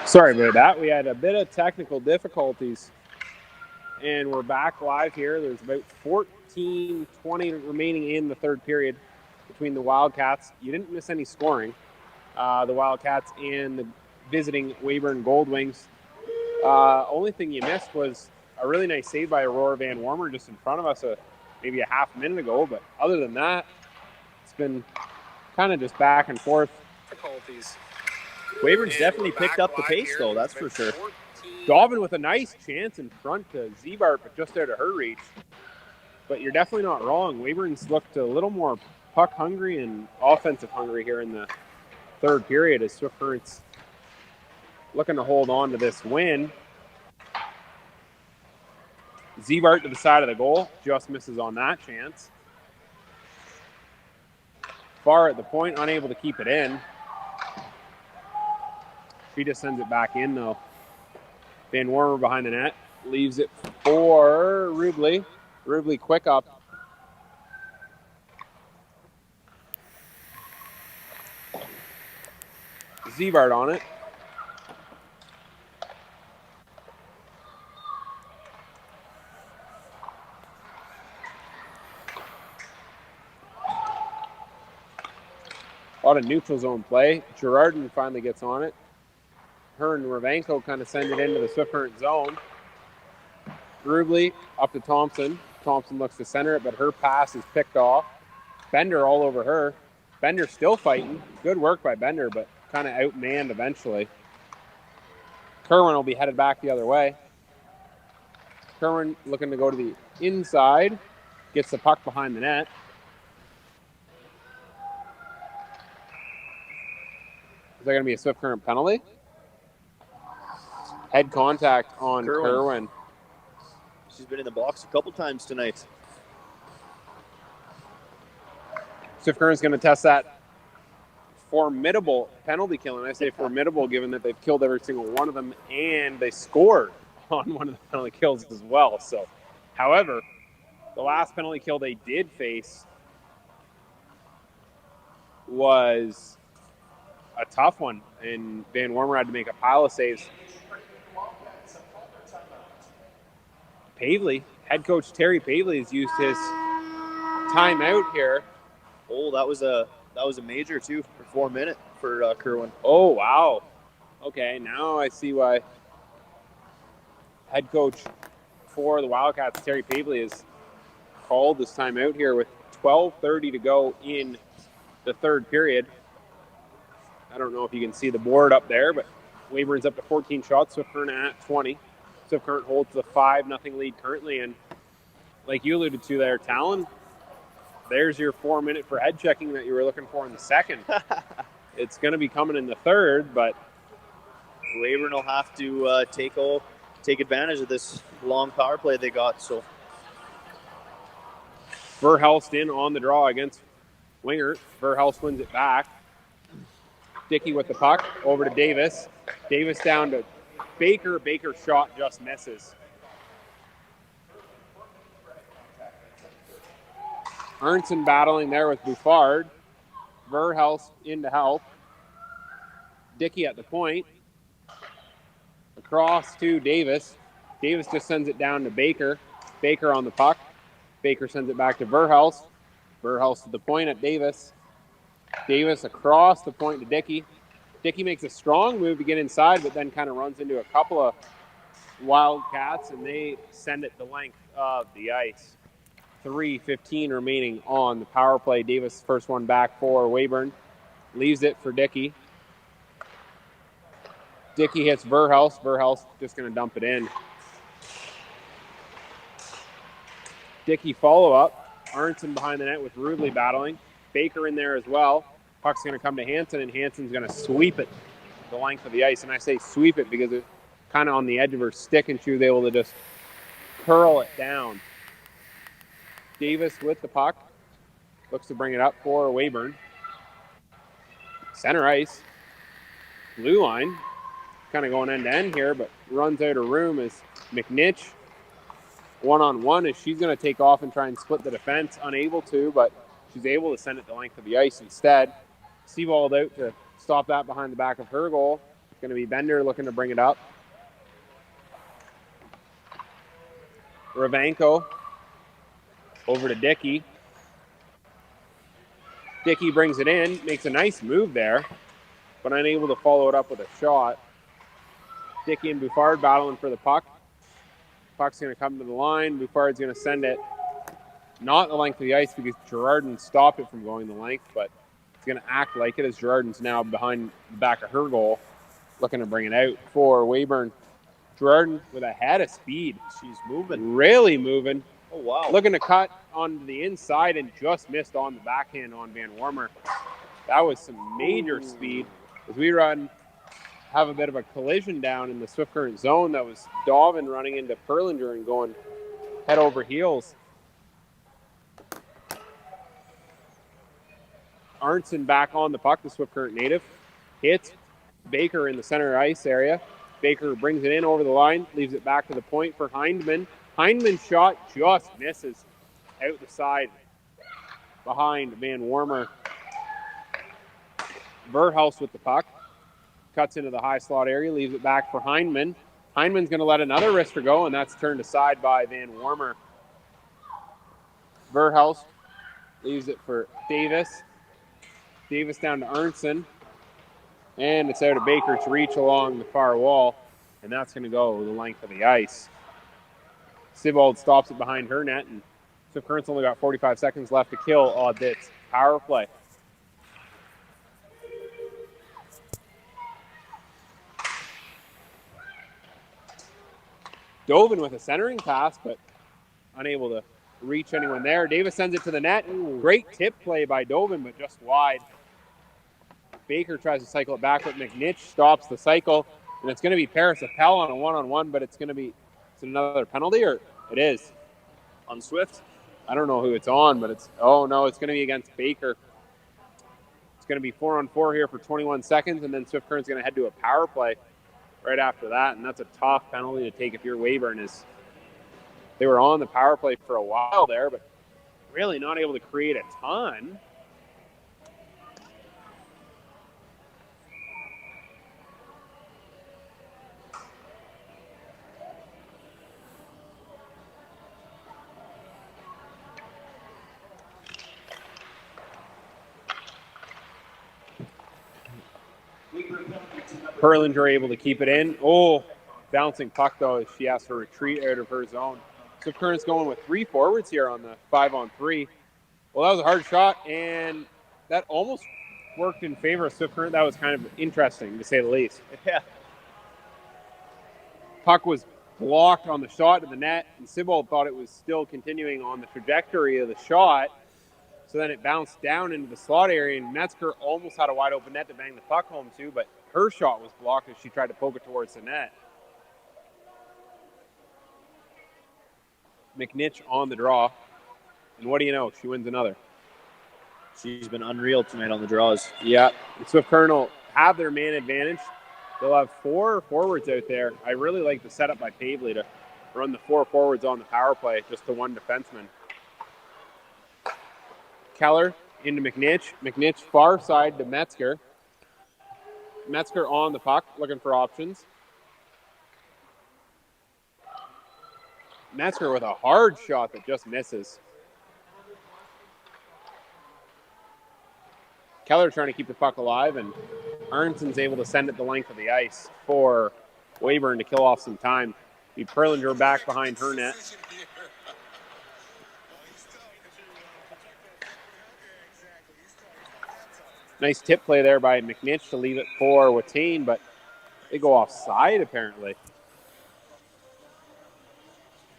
Sorry about that. We had a bit of technical difficulties, and we're back live here. There's about 14-20 remaining in the third period between the Wildcats. You didn't miss any scoring. The Wildcats and the visiting Weyburn Gold Wings. Only thing you missed was a really nice save by Aurora Van Warmer just in front of us maybe a half minute ago. But other than that, it's been kind of just back and forth. Difficulties. Weyburn's definitely picked up the pace, though, that's for sure. Dobbin with a nice chance in front to Zebart, but just out of her reach. But you're definitely not wrong. Weyburn's looked a little more puck hungry and offensive hungry here in the third period as Swift Current's looking to hold on to this win. Zebart to the side of the goal, just misses on that chance. Far at the point, unable to keep it in. She just sends it back in, though. Van Warmer behind the net. Leaves it for Rubley. Rubley quick up. Zebart on it. A lot of neutral zone play. Girardin finally gets on it. Her and Ravenko kind of send it into the Swift Current zone. Rubley up to Thompson. Thompson looks to center it, but her pass is picked off. Bender all over her. Bender still fighting. Good work by Bender, but kind of outmanned eventually. Kerwin will be headed back the other way. Kerwin looking to go to the inside. Gets the puck behind the net. Is there going to be a Swift Current penalty? Head contact on Kerwin. She's been in the box a couple times tonight. Swift Current's going to test that formidable penalty kill, and I say formidable given that they've killed every single one of them, and they scored on one of the penalty kills as well. So, however, the last penalty kill they did face was a tough one, and Van Warmer had to make a pile of saves. Pavley, head coach Terry Pavley has used his timeout here. Oh, that was a major too for 4 minutes for Kerwin. Oh wow. Okay, now I see why head coach for the Wildcats Terry Pavley has called this timeout here with 12:30 to go in the third period. I don't know if you can see the board up there, but Weyburn's up to 14 shots, Swift Current at 20. Swift Current holds the 5-0 lead currently, and like you alluded to there, Talon, there's your 4 minute for head checking that you were looking for in the second. It's going to be coming in the third, but Weyburn will have to take advantage of this long power play they got. So Verhelst in on the draw against Winger. Verhelst wins it back. Dickey with the puck over to Davis. Davis down to Baker. Baker's shot just misses. Ernson battling there with Buffard. Verhelst in to help. Dickey at the point. Across to Davis. Davis just sends it down to Baker. Baker on the puck. Baker sends it back to Verhelst. Verhelst at the point at Davis. Davis across the point to Dickey. Dickey makes a strong move to get inside, but then kind of runs into a couple of Wildcats, and they send it the length of the ice. 3:15 remaining on the power play. Davis first one back for Weyburn. Leaves it for Dickey. Dickey hits Verhelst. Verhelst just going to dump it in. Dickey follow-up. Arnson behind the net with Rubley battling. Baker in there as well. Puck's going to come to Hansen, and Hansen's going to sweep it the length of the ice. And I say sweep it because it's kind of on the edge of her stick, and she was able to just curl it down. Davis with the puck. Looks to bring it up for Weyburn. Center ice. Blue line. Kind of going end-to-end here, but runs out of room as McNitch one-on-one as she's going to take off and try and split the defense. Unable to, but she's able to send it the length of the ice instead. Seawald out to stop that behind the back of her goal. It's going to be Bender looking to bring it up. Ravanko over to Dickey. Dickey brings it in, makes a nice move there, but unable to follow it up with a shot. Dickey and Bouffard battling for the puck. Puck's going to come to the line. Bouffard's going to send it not the length of the ice because Girardin stopped it from going the length, but it's going to act like it as Girardin's now behind the back of her goal, looking to bring it out for Weyburn. Girardin with a head of speed. She's moving. Really moving. Oh, wow. Looking to cut on the inside and just missed on the backhand on Van Warmer. That was some major speed. As we have a bit of a collision down in the Swift Current zone, that was Dovin running into Perlinger and going head over heels. Arntzen back on the puck, the Swift Current native. Hits Baker in the center ice area. Baker brings it in over the line, leaves it back to the point for Hindman. Hindman's shot just misses out the side behind Van Warmer. Verhouse with the puck. Cuts into the high slot area, leaves it back for Hindman. Hindman's going to let another wrister go, and that's turned aside by Van Warmer. Verhouse leaves it for Davis. Davis down to Arntzen. And it's out of Baker to reach along the far wall, and that's going to go the length of the ice. Sibold stops it behind her net, and Swift Current's only got 45 seconds left to kill odd bits. Power play. Dovin with a centering pass, but unable to reach anyone there. Davis sends it to the net. Great tip play by Dovin, but just wide. Baker tries to cycle it back, but McNitch stops the cycle, and it's going to be Paris Appel on a one-on-one, but it's another penalty, or it is on Swift. I don't know who it's on, but it's going to be against Baker. It's going to be 4-on-4 here for 21 seconds, and then Swift Current's going to head to a power play right after that, and that's a tough penalty to take if you're Weyburn. They were on the power play for a while there, but really not able to create a ton. Perlinger able to keep it in. Oh, bouncing puck though as she has to retreat out of her zone. So Current's going with 3 forwards here on the 5-on-3. Well, that was a hard shot, and that almost worked in favor of Swift Current. That was kind of interesting, to say the least. Yeah. Puck was blocked on the shot to the net, and Sibold thought it was still continuing on the trajectory of the shot. So then it bounced down into the slot area, and Metzger almost had a wide open net to bang the puck home to, but her shot was blocked as she tried to poke it towards the net. McNitch on the draw. And what do you know? She wins another. She's been unreal tonight on the draws. Yeah. And Swift Current will have their man advantage. They'll have 4 forwards out there. I really like the setup by Pavley to run the 4 forwards on the power play, just to 1 defenseman. Keller into McNitch. McNitch far side to Metzger. Metzger on the puck, looking for options. Metzger with a hard shot that just misses. Keller trying to keep the puck alive, and Arnson's able to send it the length of the ice for Weyburn to kill off some time. Perlinger back behind her net. Nice tip play there by McNitch to leave it for Watane, but they go offside apparently.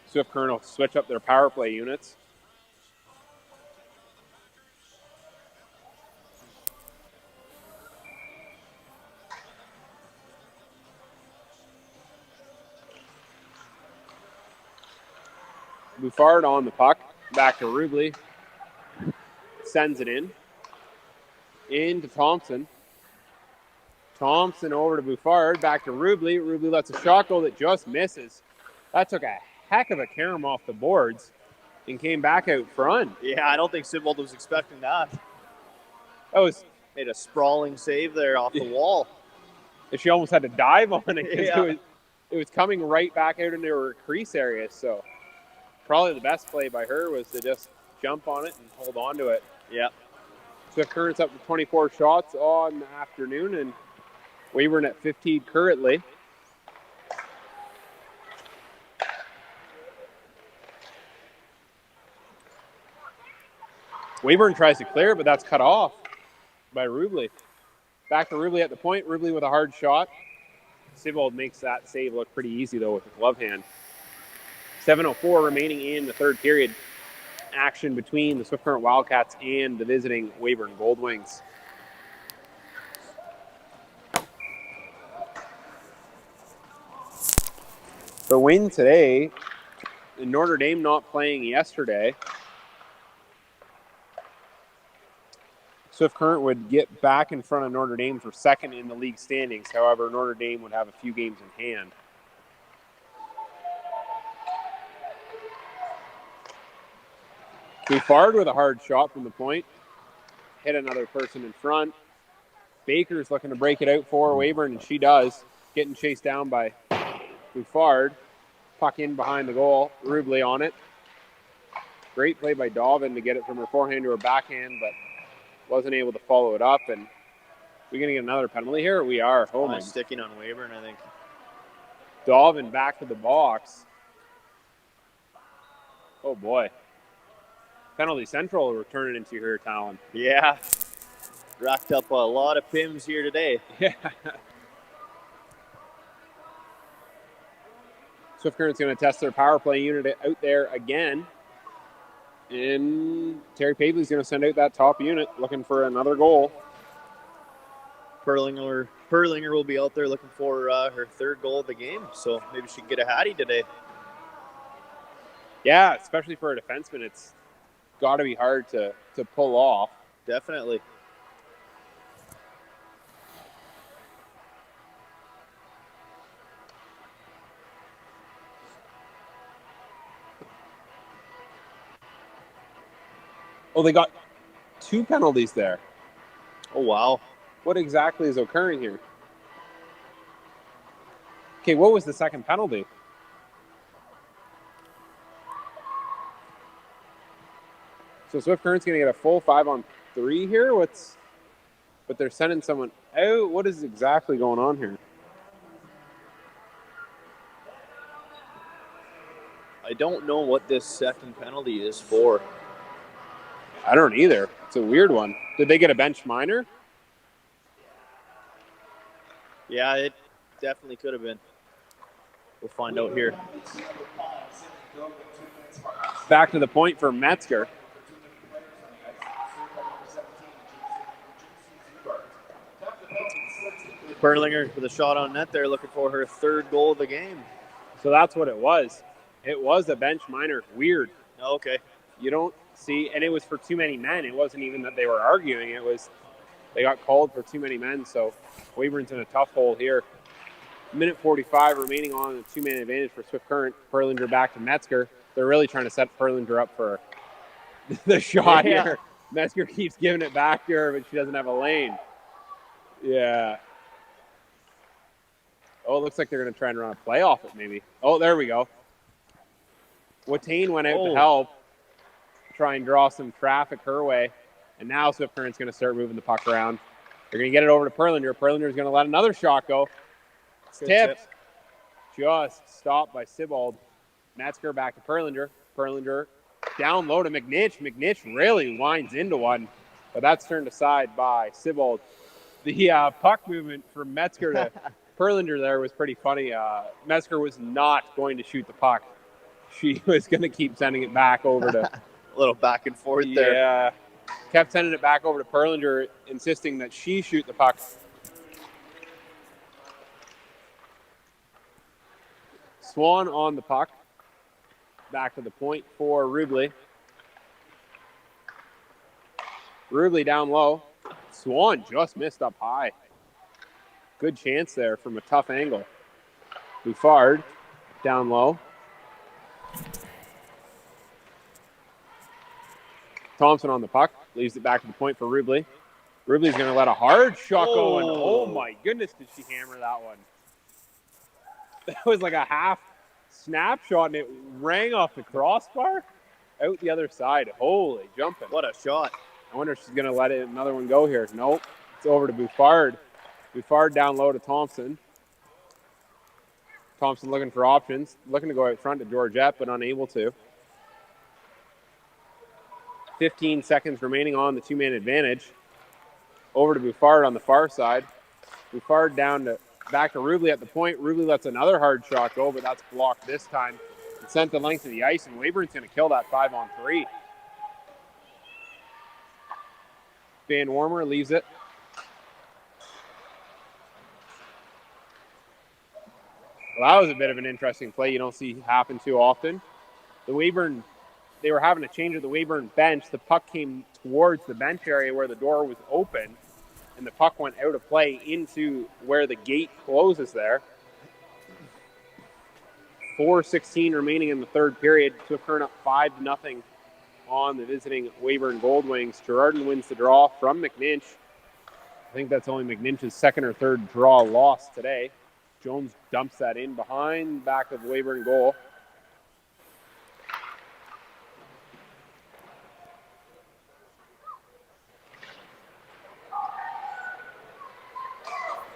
Swift Current will switch up their power play units. Bouffard on the puck, back to Rubley. Sends it in. Into Thompson. Thompson over to Bouffard, back to Rubley. Rubley lets a shot go that just misses. That took a heck of a carom off the boards and came back out front. Yeah, I don't think Sibold was expecting that. That was made a sprawling save there off the wall. And she almost had to dive on it because Yeah. it was coming right back out into her crease area. So probably the best play by her was to just jump on it and hold on to it. Yeah. Swift Current's up to 24 shots on the afternoon, and Weyburn at 15 currently. Weyburn tries to clear it, but that's cut off by Rubley. Back to Rubley at the point. Rubley with a hard shot. Sibold makes that save look pretty easy, though, with the glove hand. 7:04 remaining in the third period. Action between the Swift Current Wildcats and the visiting Weyburn Goldwings. The win today, Notre Dame not playing yesterday. Swift Current would get back in front of Notre Dame for second in the league standings. However, Notre Dame would have a few games in hand. Bouffard with a hard shot from the point. Hit another person in front. Baker's looking to break it out for Weyburn, and she does. Getting chased down by Bouffard. Puck in behind the goal. Rubley on it. Great play by Dobbin to get it from her forehand to her backhand, but wasn't able to follow it up. And we're going to get another penalty here? We are. Oh, my. Sticking on Weyburn, I think. Dobbin back to the box. Oh, boy. Penalty Central will turn it into here, Talon. Yeah. Racked up a lot of PIMs here today. Yeah. Swift Current's going to test their power play unit out there again. And Terry Pavley's going to send out that top unit looking for another goal. Perlinger will be out there looking for her third goal of the game, so maybe she can get a hattie today. Yeah, especially for a defenseman, it's got to be hard to pull off. Definitely. Oh, they got 2 penalties there. Oh, wow. What exactly is occurring here? Okay, what was the second penalty? So Swift Current's going to get a full 5-on-3 here? But they're sending someone out? What is exactly going on here? I don't know what this second penalty is for. I don't either. It's a weird one. Did they get a bench minor? Yeah, it definitely could have been. We'll find out here. Back to the point for Metzger. Perlinger with a shot on net there, looking for her third goal of the game. So that's what it was. It was a bench minor. Weird. Okay. You don't see, and it was for too many men. It wasn't even that they were arguing. It was they got called for too many men. So Weyburn's in a tough hole here. Minute 45 remaining on a 2-man advantage for Swift Current. Perlinger back to Metzger. They're really trying to set Perlinger up for the shot here. Metzger keeps giving it back to her, but she doesn't have a lane. Yeah. Oh, it looks like they're going to try and run a play off it, maybe. Oh, there we go. Watane went out to help, try and draw some traffic her way. And now Swift Current's going to start moving the puck around. They're going to get it over to Perlinger. Perlinger's going to let another shot go. It's tipped. Just stopped by Sibold. Metzger back to Perlinger. Perlinger down low to McNitch. McNitch really winds into one, but that's turned aside by Sibold. The puck movement from Metzger to Perlinger there was pretty funny. Metzger was not going to shoot the puck. She was going to keep sending it back over to... A little back and forth there. Yeah. Kept sending it back over to Perlinger, insisting that she shoot the puck. Swan on the puck. Back to the point for Rubley. Rubley down low. Swan just missed up high. Good chance there from a tough angle. Bouffard down low. Thompson on the puck. Leaves it back to the point for Rubley. Rubley's going to let a hard shot go, and oh my goodness, did she hammer that one. That was like a half snapshot, and it rang off the crossbar out the other side. Holy jumping. What a shot. I wonder if she's going to let another one go here. Nope. It's over to Bouffard. Bouffard down low to Thompson. Thompson looking for options. Looking to go out front to Georgette, but unable to. 15 seconds remaining on the two-man advantage. Over to Bouffard on the far side. Bouffard back to Rubley at the point. Rubley lets another hard shot go, but that's blocked this time. It's sent the length of the ice, and Weyburn's going to kill that 5-on-3. Van Warmer leaves it. Well, that was a bit of an interesting play you don't see happen too often. The Weyburn, they were having a change of the Weyburn bench. The puck came towards the bench area where the door was open, and the puck went out of play into where the gate closes there. 4:16 remaining in the third period. Swift Current up 5-0 on the visiting Weyburn Goldwings. Girardin wins the draw from McNinch. I think that's only McNinch's second or third draw loss today. Jones dumps that in behind back of Weyburn goal.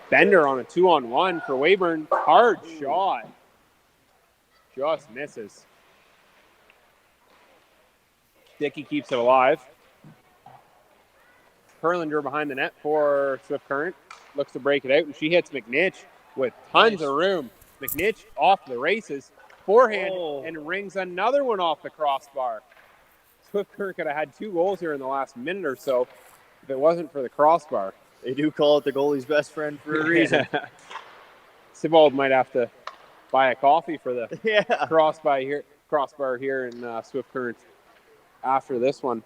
Bender on a 2-on-1 for Weyburn. Hard shot. Just misses. Dickey keeps it alive. Perlinger behind the net for Swift Current. Looks to break it out, and she hits McNinch with tons of room. McNinch off the races. Forehand and rings another one off the crossbar. Swift Current could have had 2 goals here in the last minute or so if it wasn't for the crossbar. They do call it the goalie's best friend for a reason. Sebald might have to buy a coffee for the crossbar here in Swift Current after this one.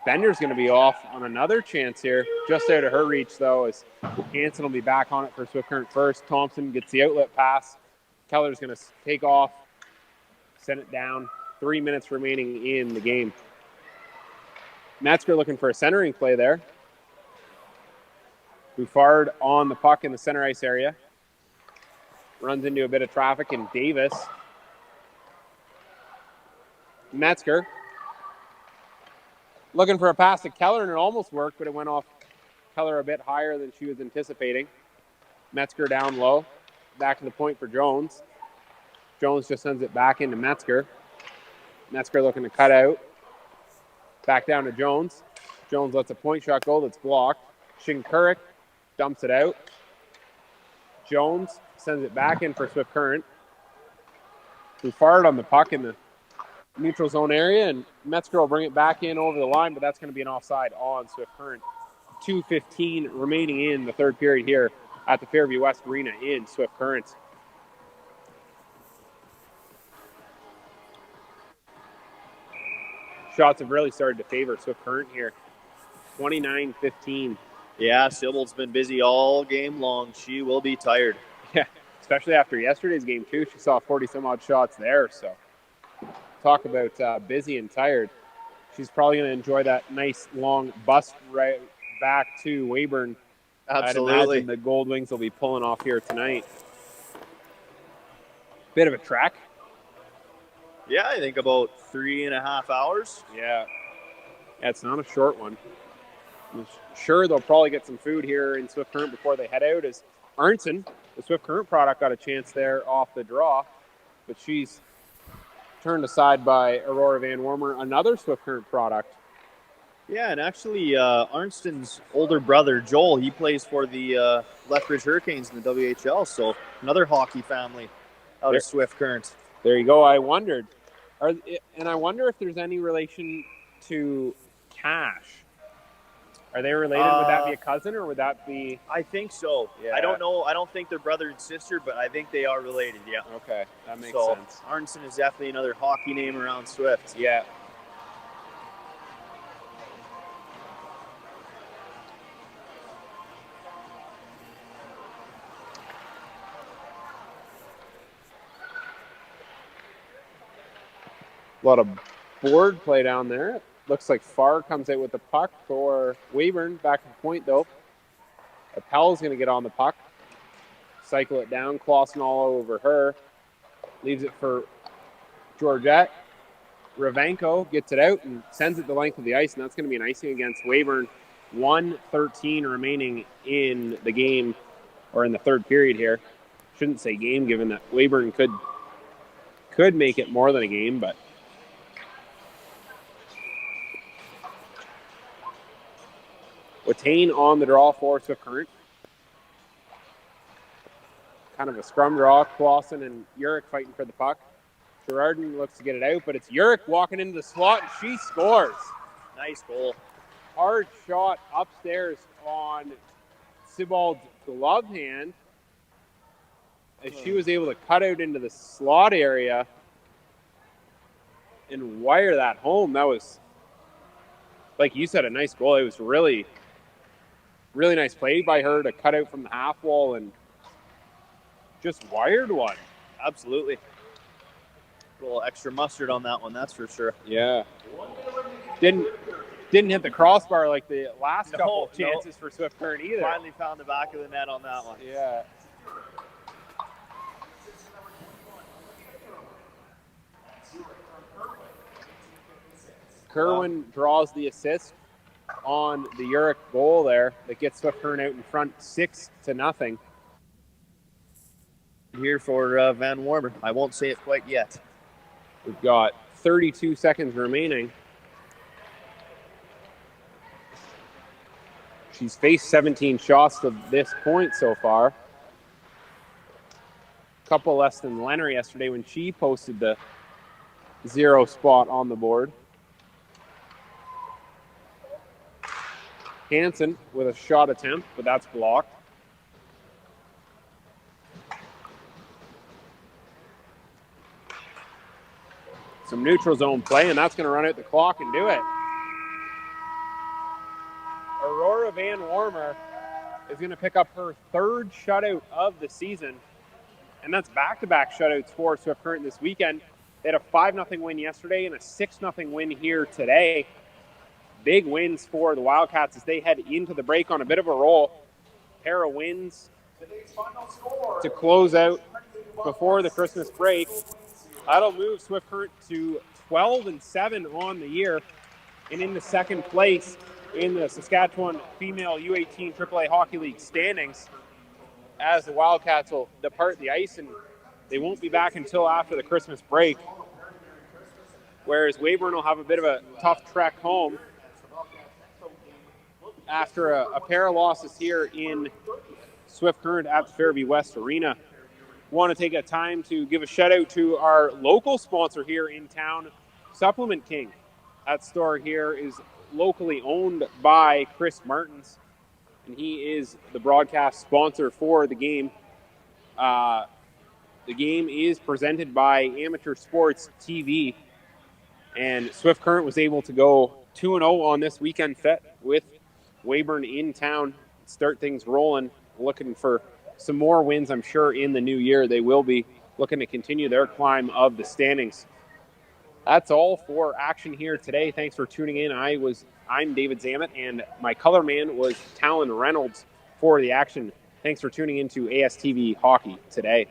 Bender's going to be off on another chance here. Just out of her reach, though, as Hansen will be back on it for Swift Current first. Thompson gets the outlet pass. Keller's going to take off, send it down. 3 minutes remaining in the game. Metzger looking for a centering play there. Bouffard on the puck in the center ice area. Runs into a bit of traffic, and Davis. Metzger looking for a pass to Keller, and it almost worked, but it went off Keller a bit higher than she was anticipating. Metzger down low. Back to the point for Jones. Jones just sends it back into Metzger. Metzger looking to cut out. Back down to Jones. Jones lets a point shot go that's blocked. Shinkurik dumps it out. Jones sends it back in for Swift Current. Bouffard on the puck in the neutral zone area, and Metzger will bring it back in over the line, but that's going to be an offside on Swift Current. 2:15 remaining in the third period here at the Fairview West Arena in Swift Current. Shots have really started to favor Swift Current here. 29-15. Yeah, Sybald's been busy all game long. She will be tired. Yeah, especially after yesterday's game, too. She saw 40-some-odd shots there, so talk about busy and tired. She's probably going to enjoy that nice, long bus ride back to Weyburn. Absolutely. I'd imagine the Goldwings will be pulling off here tonight. Bit of a trek. Yeah, I think about 3.5 hours. Yeah, it's not a short one. I'm sure they'll probably get some food here in Swift Current before they head out, as Arnson, the Swift Current product, got a chance there off the draw, but she's turned aside by Aurora Van Warmer, another Swift Current product. Yeah, and actually Arnston's older brother, Joel, he plays for the Lethbridge Hurricanes in the WHL, so another hockey family out of Swift Current. There you go. I wondered. And I wonder if there's any relation to Cash. Are they related? Would that be a cousin, or would that be... I think so. Yeah. I don't know. I don't think they're brother and sister, but I think they are related, yeah. Okay, that makes sense. Arnson is definitely another hockey name around Swift. Yeah. A lot of board play down there. Looks like Farr comes out with the puck for Weyburn. Back to the point, though. Appel's going to get on the puck. Cycle it down. Clausen all over her. Leaves it for Georgette. Ravenko gets it out and sends it the length of the ice, and that's going to be an icing against Weyburn. 1:13 remaining in the game, or in the third period here. Shouldn't say game, given that Weyburn could make it more than a game, but Watain on the draw for Swift Current. Kind of a scrum draw. Clausen and Urich fighting for the puck. Girardin looks to get it out, but it's Urich walking into the slot, and she scores. Nice goal. Hard shot upstairs on Sibald's glove hand as she was able to cut out into the slot area and wire that home. That was, like you said, a nice goal. It was really, really nice play by her to cut out from the half wall and just wired one. Absolutely. A little extra mustard on that one, that's for sure. Yeah. Didn't hit the crossbar like the last couple of chances for Swift Current either. Finally found the back of the net on that one. Yeah. Kerwin draws the assist on the Urich goal there that gets Swift Current out in front 6-0. Here for Van Warmer. I won't say it quite yet. We've got 32 seconds remaining. She's faced 17 shots to this point so far. A couple less than Leonard yesterday when she posted the 0 spot on the board. Hansen with a shot attempt, but that's blocked. Some neutral zone play, and that's going to run out the clock and do it. Aurora Van Warmer is going to pick up her third shutout of the season, and that's back-to-back shutouts for Swift Current this weekend. They had a 5-0 win yesterday and a 6-0 win here today. Big wins for the Wildcats as they head into the break on a bit of a roll. Pair of wins to close out before the Christmas break. That'll move Swift Current to 12-7 on the year and into second place in the Saskatchewan Female U18 AAA Hockey League standings as the Wildcats will depart the ice, and they won't be back until after the Christmas break, whereas Weyburn will have a bit of a tough trek home after a pair of losses here in Swift Current at the Fairview West Arena. Want to take a time to give a shout out to our local sponsor here in town, Supplement King. That store here is locally owned by Chris Martins, and he is the broadcast sponsor for the game. The game is presented by Amateur Sports TV, and Swift Current was able to go 2-0 on this weekend set with Weyburn in town, start things rolling, looking for some more wins, I'm sure, in the new year. They will be looking to continue their climb of the standings. That's all for action here today. Thanks for tuning in. I'm David Zammit, and my color man was Talon Reynolds for the action. Thanks for tuning in to ASTV Hockey today.